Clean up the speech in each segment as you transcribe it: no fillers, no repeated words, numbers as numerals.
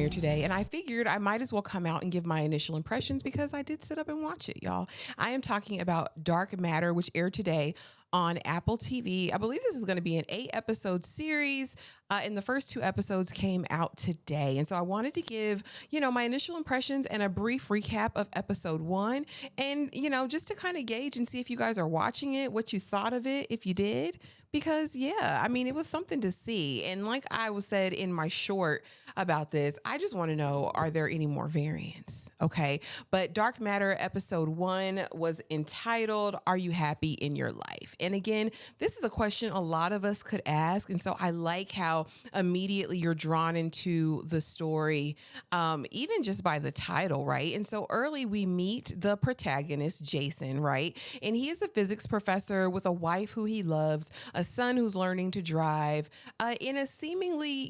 here today, and I figured I might as well come out and give my initial impressions because I did sit up and watch it, y'all. I am talking about Dark Matter, which aired today on Apple TV. I believe this is going to be an 8-episode series, and the first 2 episodes came out today. And so I wanted to give, my initial impressions and a brief recap of episode 1, and, just to kind of gauge and see if you guys are watching it, what you thought of it, if you did. Because it was something to see. And like I was said in my short about this, I just want to know, are there any more variants? Okay. But Dark Matter episode 1 was entitled, Are You Happy in Your Life? And again, this is a question a lot of us could ask. And so I like how immediately you're drawn into the story, even just by the title, right? And so early we meet the protagonist, Jason, right? And he is a physics professor with a wife who he loves, a son who's learning to drive, in a seemingly,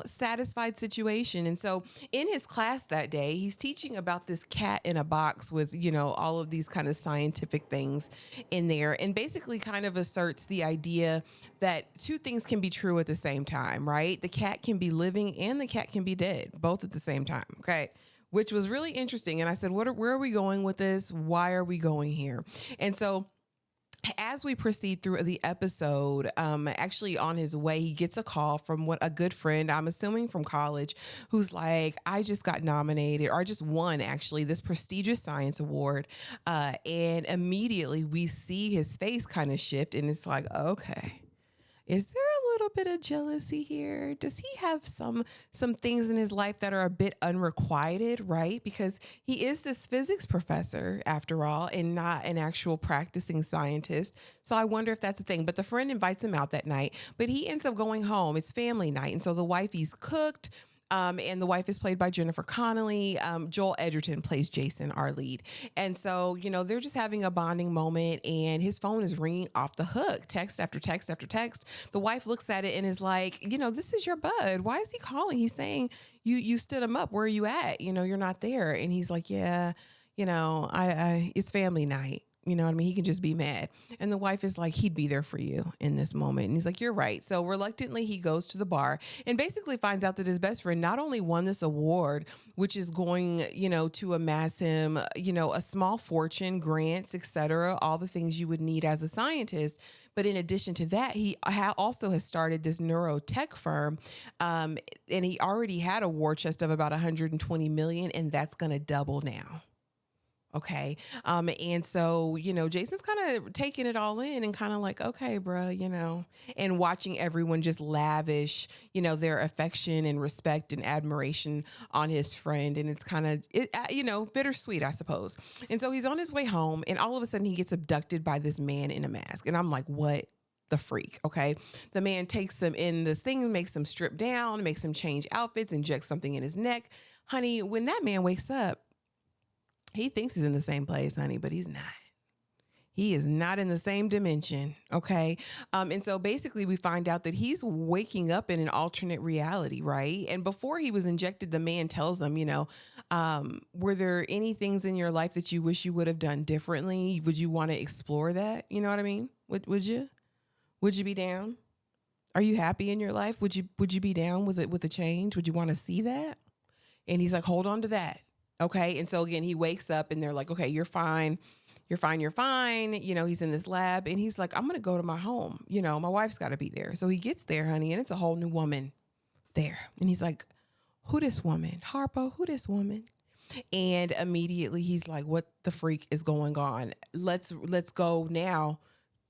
satisfied situation. And so in his class that day, he's teaching about this cat in a box with, all of these kind of scientific things in there, and basically kind of asserts the idea that 2 things can be true at the same time, right? The cat can be living and the cat can be dead, both at the same time. Okay. Which was really interesting. And I said, where are we going with this? Why are we going here? And so as we proceed through the episode, actually on his way, he gets a call from a good friend, I'm assuming from college, who's like, I just got nominated, or I just won actually this prestigious science award. And immediately we see his face kind of shift, and it's like, okay, is there a little bit of jealousy here? Does he have some things in his life that are a bit unrequited, right? Because he is this physics professor after all, and not an actual practicing scientist. So I wonder if that's a thing. But the friend invites him out that night, but he ends up going home. It's family night. And so the wifey's cooked. And the wife is played by Jennifer Connelly. Joel Edgerton plays Jason, our lead. And so, they're just having a bonding moment, and his phone is ringing off the hook, text after text after text. The wife looks at it and is like, this is your bud. Why is he calling? He's saying you stood him up. Where are you at? You're not there. And he's like, yeah, I it's family night. You know what I mean? He can just be mad. And the wife is like, he'd be there for you in this moment. And he's like, you're right. So reluctantly, he goes to the bar and basically finds out that his best friend not only won this award, which is going, to amass him, a small fortune, grants, etc., all the things you would need as a scientist. But in addition to that, he also has started this neurotech firm, and he already had a war chest of about 120 million, and that's going to double now. Okay. And so, Jason's kind of taking it all in and kind of like, okay, bruh, and watching everyone just lavish, their affection and respect and admiration on his friend. And it's kind of, bittersweet, I suppose. And so he's on his way home, and all of a sudden he gets abducted by this man in a mask. And I'm like, what the freak? Okay. The man takes him in this thing, makes him strip down, makes him change outfits, injects something in his neck. Honey, when that man wakes up, he thinks he's in the same place, honey, but he's not. He is not in the same dimension. Okay. And so basically we find out that he's waking up in an alternate reality, right? And before he was injected, the man tells him, were there any things in your life that you wish you would have done differently? Would you want to explore that? You know what I mean? Would you? Would you be down? Are you happy in your life? Would you be down with a change? Would you want to see that? And he's like, hold on to that. Okay. And so again, he wakes up and they're like, okay, you're fine. You're fine. You're fine. He's in this lab and he's like, I'm going to go to my home. My wife's got to be there. So he gets there, honey, and it's a whole new woman there. And he's like, who this woman? Harpo, who this woman? And immediately he's like, what the freak is going on? Let's go now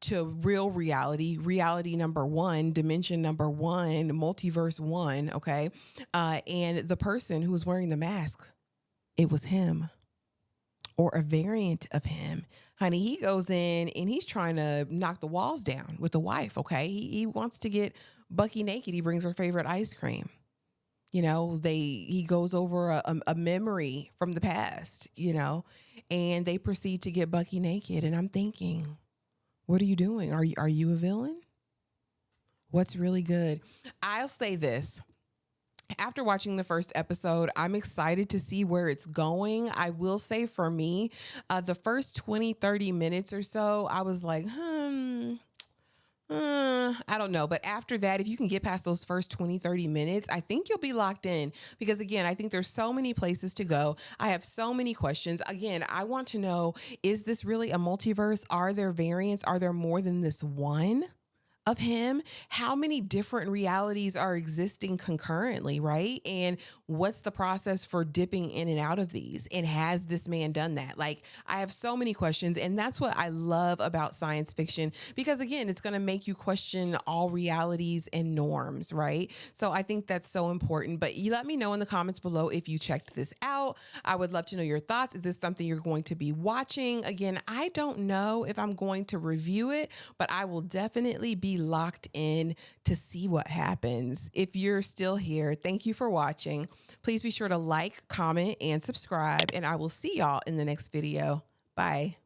to real reality number 1, dimension number 1, multiverse 1. Okay. And the person who was wearing the mask, it was him, or a variant of him. Honey, he goes in and he's trying to knock the walls down with the wife. Okay. He wants to get Bucky naked. He brings her favorite ice cream. He goes over a memory from the past, and they proceed to get Bucky naked. And I'm thinking, what are you doing? Are you a villain? What's really good? I'll say this. After watching the first episode, I'm excited to see where it's going. I will say for me, the first 20, 30 minutes or so, I was like, I don't know. But after that, if you can get past those first 20, 30 minutes, I think you'll be locked in because again, I think there's so many places to go. I have so many questions. Again, I want to know, is this really a multiverse? Are there variants? Are there more than this one of him? How many different realities are existing concurrently, right? And what's the process for dipping in and out of these? And has this man done that? Like, I have so many questions, and that's what I love about science fiction because, again, it's going to make you question all realities and norms, right? So I think that's so important. But you let me know in the comments below if you checked this out. I would love to know your thoughts. Is this something you're going to be watching? Again, I don't know if I'm going to review it, but I will definitely be locked in to see what happens. If you're still here, thank you for watching. Please be sure to like, comment, and subscribe, and I will see y'all in the next video. Bye.